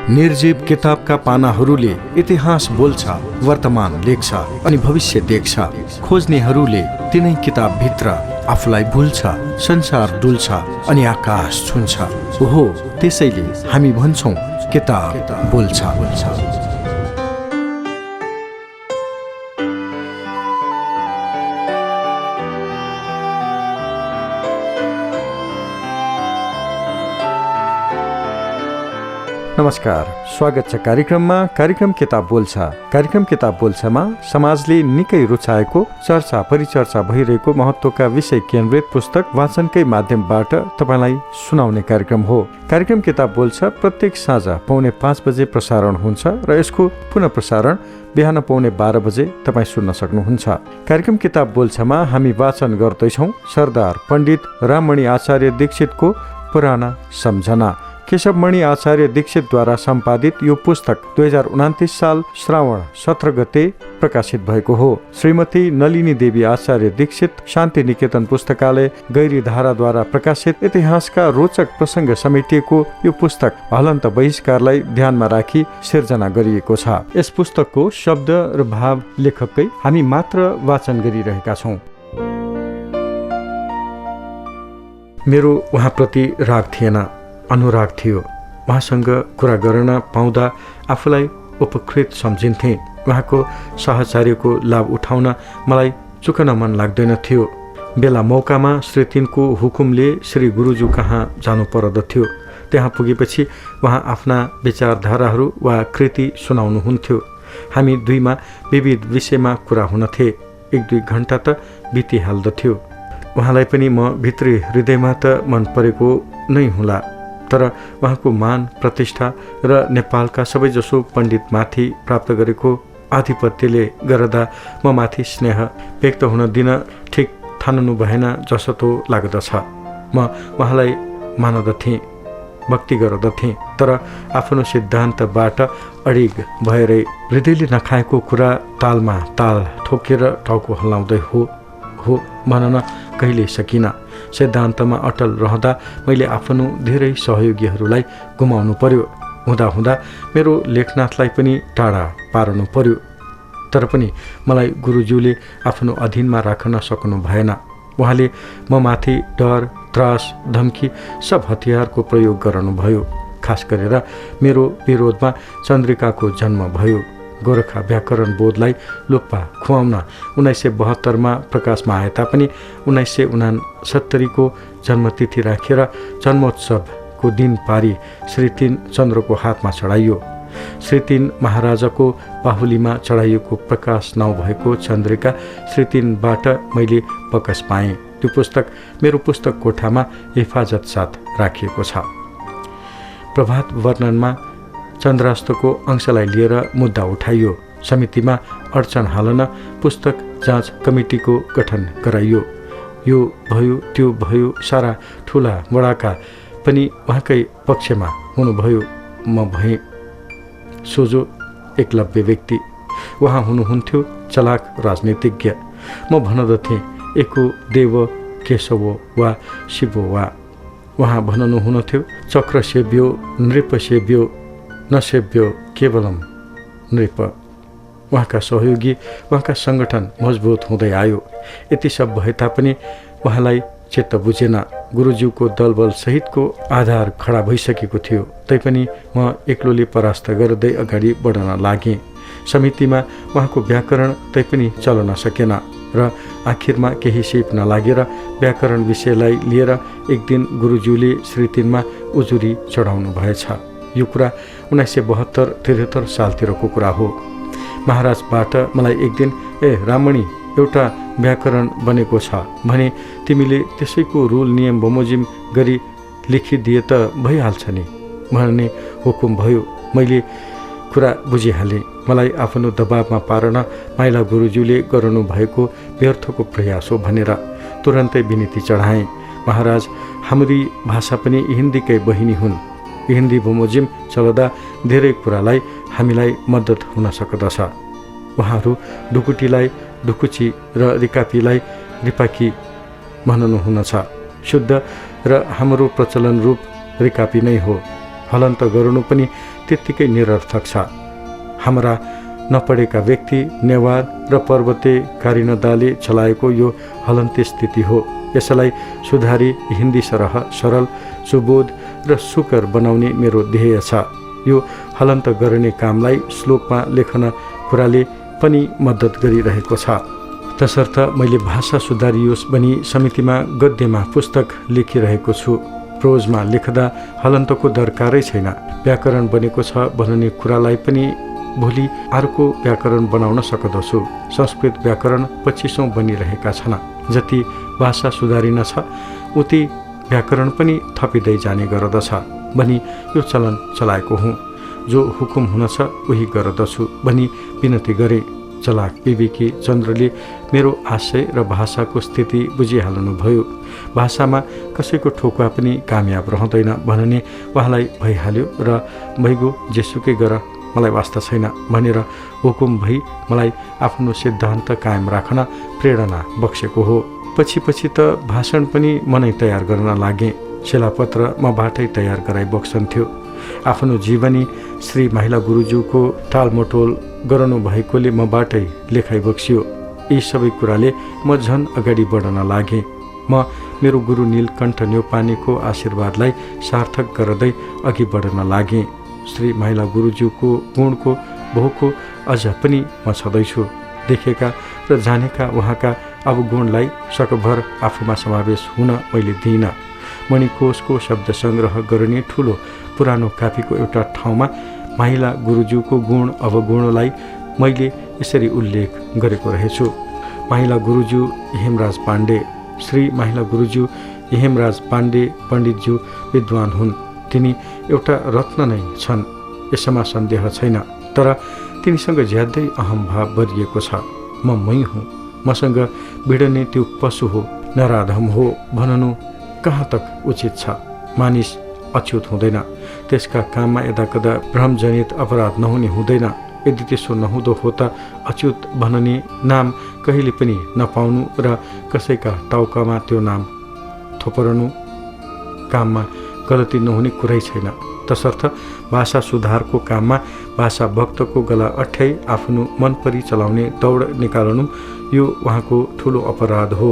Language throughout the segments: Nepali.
निर्जीव किताबका पानाहरूले इतिहास बोल्छ, वर्तमान लेख्छ अनि भविष्य देख्छ। खोज्नेहरूले तिनै किताबभित्र आफूलाई भुल्छ, संसार डुल्छ अनि आकाश छुन्छ। ओहो, त्यसैले हामी भन्छौँ किताब बोल्छ। नमस्कार, स्वागत छ कार्यक्रम किताब बोल्छ। कार्यक्रम किताब बोल्छमा समाजले निकै रुचाएको, चर्चा परिचर्चा भइरहेको महत्त्वका विषय केन्द्रित पुस्तक वाचनकै माध्यमबाट तपाईलाई सुनाउने कार्यक्रम हो। कार्यक्रम किताब बोल्छ प्रत्येक साँझ 4:45 बजे प्रसारण हुन्छ र यसको पुनः प्रसारण बिहान 12:15 बजे तपाईँ सुन्न सक्नुहुन्छ। कार्यक्रम किताब बोल्छमा हामी वाचन गर्दैछौँ सरदार पण्डित राममणि आचार्य दीक्षितको पुराना सम्झना। केशवमणि आचार्य दीक्षितद्वारा सम्पादित यो पुस्तक 2029 साल श्रावण 17 गते प्रकाशित भएको हो। श्रीमती नलिनी देवी आचार्य दीक्षित शान्ति निकेतन पुस्तकालय गैरीधाराद्वारा प्रकाशित इतिहासका रोचक प्रसङ्ग समेटिएको यो पुस्तक हलन्त बहिष्कारलाई ध्यानमा राखी सिर्जना गरिएको छ। यस पुस्तकको शब्द र भाव लेखककै हामी मात्र वाचन गरिरहेका छौँ। मेरो उहाँप्रति राग थिएन, अनुराग थियो। उहाँसँग कुरा गर्न पाउँदा आफूलाई उपकृत सम्झिन्थे। उहाँको साहचर्यको लाभ उठाउन मलाई चुकन मन लाग्दैन थियो। बेला मौकामा श्री तिनको हुकुमले श्री गुरुजू कहाँ जानु पर्दथ्यो। त्यहाँ पुगेपछि उहाँ आफ्ना विचारधाराहरू वा कृति सुनाउनुहुन्थ्यो। हामी दुईमा विविध विषयमा कुरा हुन्थे। 1-2 घण्टा त बितिहाल्दथ्यो। उहाँलाई पनि म भित्री हृदयमा त मन परेको नै हुँला, तर उहाँको मान प्रतिष्ठा र नेपालका सबैजसो पण्डितमाथि प्राप्त गरेको आधिपत्यले गर्दा म माथि स्नेह व्यक्त हुन दिन ठिक ठान्नु भएन जस्तो लाग्दछ। म उहाँलाई मान्दथेँ, भक्ति गर्दथेँ, तर आफ्नो सिद्धान्तबाट अडिग भएरै हृदयले नखाएको कुरा तालमा ताल ठोकेर टाउको हल्लाउँदै हो भन्न कहिल्यै सकिनँ। सिद्धान्तमा अटल रहँदा मैले आफ्नो धेरै सहयोगीहरूलाई गुमाउनु पर्यो। हुँदा मेरो लेखनाथलाई पनि टाढा पार्नु पर्यो। तर पनि मलाई गुरुज्यूले आफ्नो अधीनमा राख्न सक्नु भएन। उहाँले म माथि डर, त्रास, धम्की सब हतियारको प्रयोग गर्नुभयो। खास गरेर मेरो विरोधमा चन्द्रिकाको जन्म भयो। गोरखा व्याकरण बोधलाई लोप्पा खुवाउन 1972 प्रकाशमा आए तापनि 1969 को जन्मतिथि राखेर जन्मोत्सवको दिन पारी श्री 3 चन्द्रको हातमा चढाइयो। श्री 3 महाराजाको बाहुलीमा चढाइएको प्रकाश नभएको चन्द्रिका श्री 3बाट मैले प्रकाश पाएँ। त्यो पुस्तक मेरो पुस्तक कोठामा हिफाजत साथ राखिएको छ। प्रभात वर्णनमा चन्द्रास्तको अंशलाई लिएर मुद्दा उठाइयो। समितिमा अडचन हालन पुस्तक जाँच कमिटीको गठन गराइयो। यो भयो त्यो भयो, सारा ठुला बडाका पनि उहाँकै पक्षमा हुनुभयो। म भएँ सोझो एकलव्य व्यक्ति, उहाँ हुनुहुन्थ्यो चलाक राजनीतिज्ञ। म भन्दथेँ एको देव केशव वा शिव वा। उहाँ भन्नुहुन्थ्यो चक्र सेव्यो नृप सेव्यो नसेव्यो केवलम नृप। उहाँका सहयोगी, उहाँका सङ्गठन मजबुत हुँदै आयो। यति सब भए तापनि उहाँलाई चित्त बुझेन। गुरुज्यूको दलबल सहितको आधार खडा भइसकेको थियो। तैपनि म एक्लोले परास्त गर्दै अगाडि बढ्न लागेँ। समितिमा उहाँको व्याकरण तैपनि चल्न सकेन र आखिरमा केही सिप नलागेर व्याकरण विषयलाई लिएर एक दिन गुरुज्यूले श्री 3मा उजुरी चढाउनु भएछ। यो कुरा 1972-73 सालतिरको कुरा हो। महाराजबाट मलाई एक दिन राममणि एउटा व्याकरण बनेको छ भने तिमीले त्यसैको रुल नियम बमोजिम गरी लेखिदिए त भइहाल्छ नि भन्ने हुकुम भयो। मैले कुरा बुझिहालेँ। मलाई आफ्नो दबावमा पार्न माइला गुरुज्यूले गर्नु भएको व्यर्थको प्रयास हो भनेर तुरन्तै विनती चढाएँ। महाराज हाम्री भाषा पनि हिन्दीकै बहिनी हुन्। हिन्दी बमोजिम चल्दा धेरै कुरालाई हामीलाई मद्दत हुन सक्दछ। उहाँहरू ढुकुटीलाई ढुकुची र रिकापीलाई रिपाकी भन्नुहुनेछ। शुद्ध र हाम्रो प्रचलन रूप रिकापी नै हो। हलन्त गर्नु पनि त्यत्तिकै निरर्थक छ। हाम्रा नपढेका व्यक्ति, नेवार र पर्वते कारिनदाले चलाएको यो हलन्ते स्थिति हो। यसलाई सुधारी हिन्दी सरह, सरल, सुबोध र सुकर बनाउने मेरो ध्येय छ। यो हलन्त गर्ने कामलाई श्लोकमा लेखन कुराले पनि मद्दत गरिरहेको छ। तसर्थ मैले भाषा सुधारियोस् भनी समितिमा गद्यमा पुस्तक लेखिरहेको छु। प्रोजमा लेख्दा हलन्तको दरकारै छैन। व्याकरण बनेको छ भन्ने कुरालाई पनि भोलि अर्को व्याकरण बनाउन सक्दछु। संस्कृत व्याकरण 25औं बनिरहेका छन्। जति भाषा सुधारिन छ उति व्याकरण पनि थपिँदै जाने गर्दछ भनी यो चलन चलाएको हुँ। जो हुकुम हुन छ उही गर्दछु भनी विनती गरे। चलाक विवेकी चन्द्रले मेरो आशय र भाषाको स्थिति बुझिहाल्नुभयो। भाषामा कसैको ठोकुवा पनि कामयाब रहँदैन भन्ने उहाँलाई भइहाल्यो र भइगो जेसुकै गर मलाई वास्ता छैन भनेर हुकुम भई मलाई आफ्नो सिद्धान्त कायम राख्न प्रेरणा बक्सेको हो। पछि त भाषण पनि मनै तयार गर्न लागे। शिलापत्र मबाटै तयार गराई बक्सन्थ्यो। आफ्नो जीवनी श्री माइला गुरुज्यूको टालमटोल गर्नु भएकोले मबाटै लेखाइ बक्सियो। यी सबै कुराले म झन अगाडि बढ्न लागे। म मेरो गुरु नीलकण्ठ न्यौपानेको आशीर्वादलाई सार्थक गर्दै अघि बढ्न लागे। श्री माइला गुरुज्यूको गुणको भोको अझ पनि म छँदैछु। देखेका र जानेका उहाँका अवगुणलाई सकभर आफूमा समावेश हुन मैले दिइनँ। मणिकोशको शब्द सङ्ग्रह गर्ने ठुलो पुरानो कापीको एउटा ठाउँमा माइला गुरुज्यूको गुण अवगुणलाई मैले यसरी उल्लेख गरेको रहेछु। माइला गुरुज्यू हेमराज पाण्डे। श्री माइला गुरुज्यू हेमराज पाण्डे पण्डितज्यू विद्वान हुन्। तिनी एउटा रत्न नै छन्, यसमा सन्देह छैन। तर तिनीसँग ज्यादै अहम भाव भरिएको छ। म मै हुँ, मसँग भिडने त्यो पशु हो, नराधम हो भन्नु कहाँ तक उचित छ? मानिस अच्युत हुँदैन। त्यसका काममा यदाकदा भ्रमजनित अपराध नहुने हुँदैन। यदि त्यसो नहुँदो हो त अच्युत भन्ने नाम कहिले पनि नपाउनु र कसैका टाउकामा त्यो नाम थोपरनु काममा गलती नहुने कुरै छैन। तसर्थ भाषा सुधारको काममा भाषा भक्तको गला अठ्याई आफ्नो मनपरी चलाउने दौड निकाल्नु यो उहाँको ठुलो अपराध हो।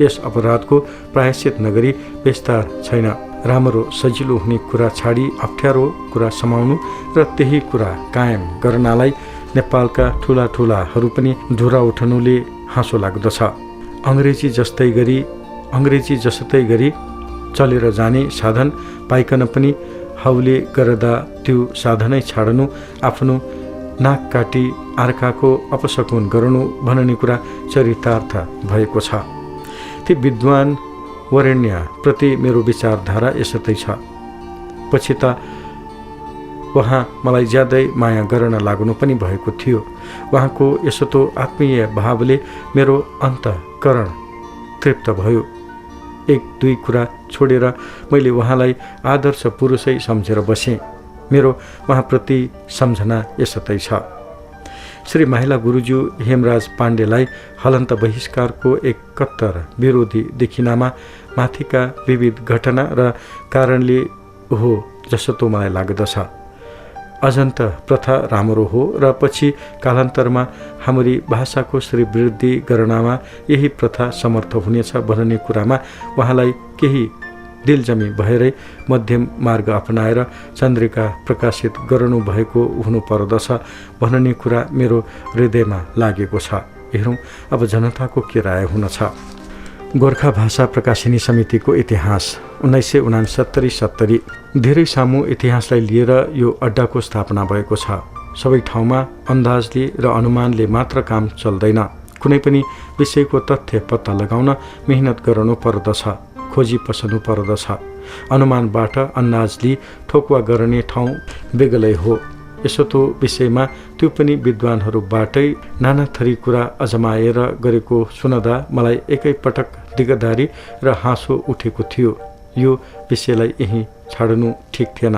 यस अपराधको प्रायश्चित नगरी विस्तार छैन। राम्रो सजिलो हुने कुरा छाडी अप्ठ्यारो कुरा समाउनु र त्यही कुरा कायम गर्नलाई नेपालका ठुला ठुलाहरू पनि धुरा उठाउनुले हाँसो लाग्दछ। अङ्ग्रेजी जस्तै गरी चलेर जाने साधन पाइकन पनि हौले गर्दा त्यो साधनै छाड्नु, आफ्नो नाक काटी अर्काको अपशकुन गर्नु भन्ने कुरा चरितार्थ भएको छ। ती विद्वान वरेण्य प्रति मेरो विचारधारा यसतै छ। पछि त उहाँ मलाई ज्यादै माया गर्न लाग्नु पनि भएको थियो। उहाँको यसतो आत्मीय भावले मेरो अन्तःकरण तृप्त भयो। एक दुई कुरा छोडेर मैले उहाँलाई आदर्श पुरुषै सम्झेर बसेँ। मेरो उहाँप्रति सम्झना यसतै छ। श्री माइला गुरुज्यू हेमराज पाण्डेलाई हलन्त बहिष्कारको एक कट्टर विरोधी देखिनामा माथिका विविध घटना र कारणले हो जस्तो मलाई लाग्दछ। अजन्त प्रथा राम्रो हो र पछि कालान्तरमा हाम्री भाषाको श्रीवृद्धि गर्नमा यही प्रथा समर्थ हुनेछ भन्ने कुरामा उहाँलाई केही दिलजमी भएरै मध्यम मार्ग अपनाएर चन्द्रिका प्रकाशित गर्नु भएको हुनुपर्दछ भन्ने कुरा मेरो हृदयमा लागेको छ। हेरौँ अब जनताको के राय हुन छ। गोर्खा भाषा प्रकाशिनी समितिको इतिहास 1969-70 धेरै सामु इतिहासलाई लिएर यो अड्डाको स्थापना भएको छ। सबै ठाउँमा अन्दाजले र अनुमानले मात्र काम चल्दैन। कुनै पनि विषयको तथ्य पत्ता लगाउन मेहनत गर्नु पर्दछ, खोजी पसल्नु पर्दछ। अनुमानबाट अन्दाजले ठोकुवा गर्ने ठाउँ बेग्लै हो। यसतो विषयमा त्यो पनि विद्वानहरूबाटै नाना थरी कुरा अजमाएर गरेको सुन्दा मलाई एकैपटक दिगदारी र हाँसो उठेको थियो। यो विषयलाई यहीँ छाड्नु ठिक थिएन।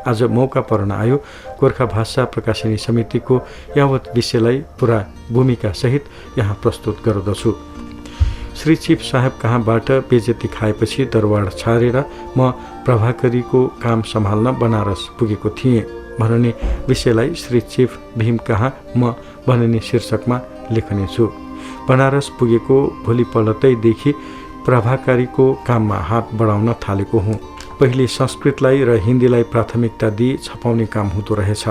आज मौका पर्न आयो। गोर्खा भाषा प्रकाशिनी समितिको यावत विषयलाई पुरा भूमिका सहित यहाँ प्रस्तुत गर्दछु। श्री चिफ साहेब कहाँबाट बेजेती खाएपछि दरबार छाडेर म प्रभाकरीको काम सम्हाल्न बनारस पुगेको थिएँ भन्ने विषयलाई श्री चिफ भीम कहाँ म भन्ने शीर्षकमा लेख्नेछु। बनारस पुगेको भोलिपल्टैदेखि प्रभाकारीको काममा हात बढाउन थालेको हुँ। पहिले संस्कृतलाई र हिन्दीलाई प्राथमिकता दिई छपाउने काम हुँदो रहेछ।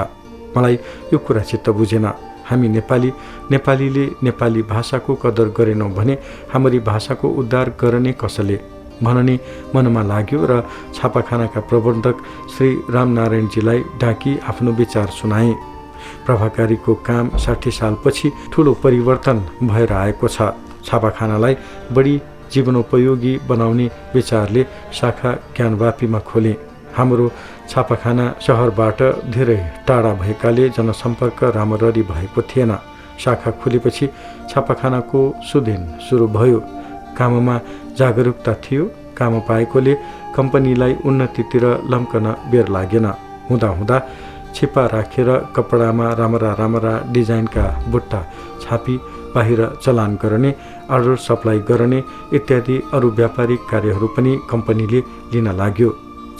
मलाई यो कुरा चित्त बुझेन। हामी नेपालीले नेपाली भाषाको कदर गरेनौँ भने हाम्री भाषाको उद्धार गर्ने कसले भन्ने मनमा लाग्यो र छापाखानाका प्रबन्धक श्री रामनारायणजीलाई डाकी आफ्नो विचार सुनाए। प्रभाकारीको काम 60 सालपछि ठुलो परिवर्तन भएर आएको छ। छापाखानालाई बढी जीवनोपयोगी बनाउने विचारले शाखा ज्ञानवापीमा खोले। हाम्रो छापाखाना सहरबाट धेरै टाढा भएकाले जनसम्पर्क राम्ररी भएको थिएन। शाखा खुलेपछि छापाखानाको सुदिन सुरु भयो। काममा जागरुकता थियो। काम पाएकोले कम्पनीलाई उन्नतितिर लम्कन बेर लागेन। हुँदा छिपा राखेर कपडामा राम्रा डिजाइनका बुट्टा छापी बाहिर चलान गर्ने, अर्डर सप्लाई गर्ने इत्यादि अरू व्यापारिक कार्यहरू पनि कम्पनीले लिन लाग्यो।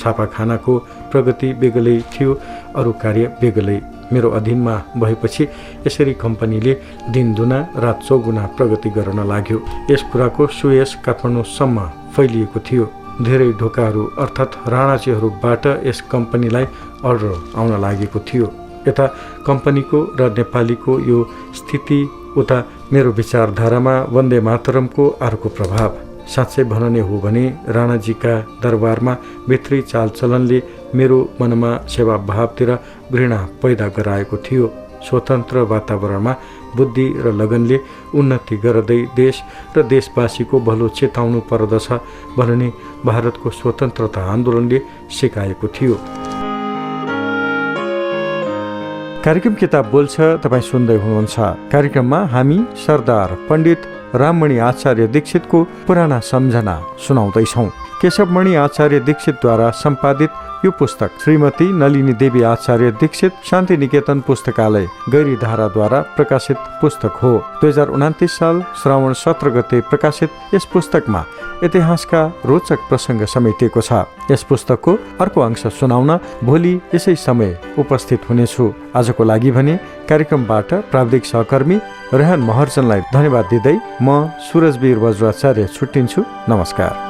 छापाखानाको प्रगति बेग्लै थियो, अरू कार्य बेग्लै। मेरो अधीनमा भएपछि यसरी कम्पनीले दिन दुना रात चौगुना प्रगति गर्न लाग्यो। यस कुराको सुयस काठमाडौँसम्म फैलिएको थियो। धेरै ढोकाहरू अर्थात् राणाजीहरूबाट यस कम्पनीलाई अर्डर आउन लागेको थियो। यता कम्पनीको र नेपालीको यो स्थिति, उता मेरो विचारधारामा वन्दे मातरमको अर्को प्रभाव। साँच्चै भन्ने हो भने राणाजीका दरबारमा भित्री चालचलनले मेरो मनमा सेवाभावतिर घृणा पैदा गराएको थियो। स्वतन्त्र वातावरणमा बुद्धि र लगनले उन्नति गर्दै देश र देशवासीको भलो चेताउनु पर्दछ भन्ने भारतको स्वतन्त्रता आन्दोलनले सिकाएको थियो। कार्यक्रम किताब बोल्छ तपाईँ सुन्दै हुनुहुन्छ। कार्यक्रममा हामी सरदार पण्डित राममणि आचार्य दीक्षितको पुराना सम्झना सुनाउँदैछौँ। केशवमणि आचार्य दीक्षितद्वारा सम्पादित यो पुस्तक श्रीमती नलिनी देवी आचार्य दीक्षित शान्ति निकेतन पुस्तकालय गैरीधाराद्वारा प्रकाशित पुस्तक हो। 2029 साल श्रावण 17 गते प्रकाशित यस पुस्तकमा इतिहासका रोचक प्रसङ्ग समेटिएको छ। यस पुस्तकको अर्को अंश सुनाउन भोलि यसै समय उपस्थित हुनेछु। आजको लागि भने कार्यक्रमबाट प्राविधिक सहकर्मी रेहान महर्जनलाई धन्यवाद दिँदै म सुरजवीर वज्राचार्य छुट्टिन्छु। नमस्कार।